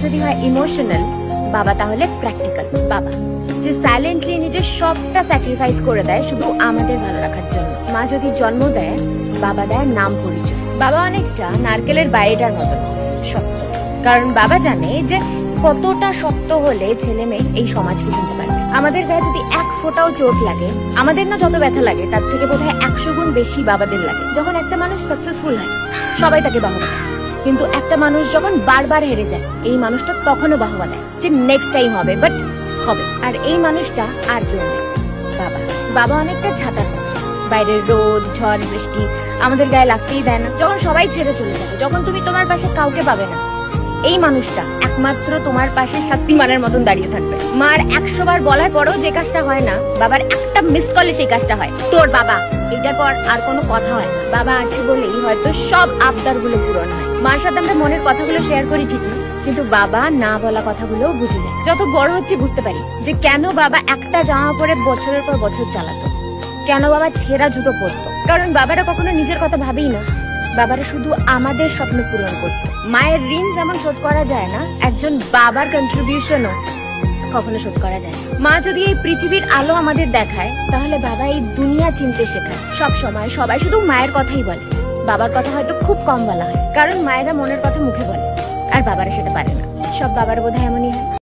যদি হয় ইমোশনাল, বাবা তাহলে প্র্যাকটিক্যাল। বাবা যে সাইলেন্টলি নিজের সবটা স্যাক্রিফাইস করে দেয় শুধু আমাদের ভালো রাখার জন্য। মা যদি জন্ম দেয়, বাবা দেয় নাম পরিচয়। বাবা অনেকটা নারকেলের বাইরেটার মতন শক্ত, কারণ বাবা জানে যে কতটা শক্ত হলে ছেলে মেয়ে এই সমাজকে চিনতে পারবে। আমাদের গায়ে যদি এক ফোঁটাও চোট লাগে, আমাদের না যত ব্যথা লাগে তার থেকে বোধহয় 100 গুণ বেশি বাবাদের লাগে। যখন একটা মানুষ সাকসেসফুল হয় সবাই তাকে বাহবা দেয়, কিন্তু একটা মানুষ যখন বারবার হেরে যায় এই মানুষটা তখনও বাহবা দেয় যে নেক্সট টাইম হবে, বাট হবে। আর এই মানুষটা আর কেউ নেই, বাবা। বাবা অনেকটা ছাতার মতো, বাইরের রোদ ঝড় বৃষ্টি আমাদের গায়ে লাগতেই দেয় না। যখন সবাই ছেড়ে চলে যাবে, যখন তুমি তোমার পাশে কাউকে পাবে না, এই মানুষটা একমাত্র তোমার পাশে শক্তিমানের মতন দাঁড়িয়ে থাকবে। মার 100 বার বলার পরেও যে কাজটা হয় না, বাবার একটা মিস কলে সেই কাজটা হয়। তোর বাবা, এটার পর আর কোনো কথা হয় না। বাবা আছে বলেই হয়তো সব আবদার গুলো পূরণ হয়। মার সাথে আমরা মনের কথাগুলো শেয়ার করি ঠিকই, কিন্তু বাবা না বলা কথাগুলোও বুঝে যায়। যত বড় হচ্ছে বুঝতে পারি যে কেন বাবা একটা জামা পরে বছরের পর বছর চালাতো, কেন বাবা ছেঁড়া জুতো পরতো। কারণ বাবারা কখনো নিজের কথা ভাবেই না, বাবারা শুধু আমাদের স্বপ্ন পূরণ করতো। মায়ের ঋণ যেমন শোধ করা যায় না, একজন বাবার কন্ট্রিবিউশনও কখনো শোধ করা যায়। মা যদি এই পৃথিবীর আলো আমাদের দেখায়, তাহলে বাবা এই দুনিয়া চিনতে শেখায়। সব সময় সবাই শুধু মায়ের কথাই বলে, বাবার কথা হয়তো খুব কম বলা হয়, কারণ মায়েরা মনের কথা মুখে বলে আর বাবারা সেটা পারে না। সব বাবার বোধহয় এমনই হয়।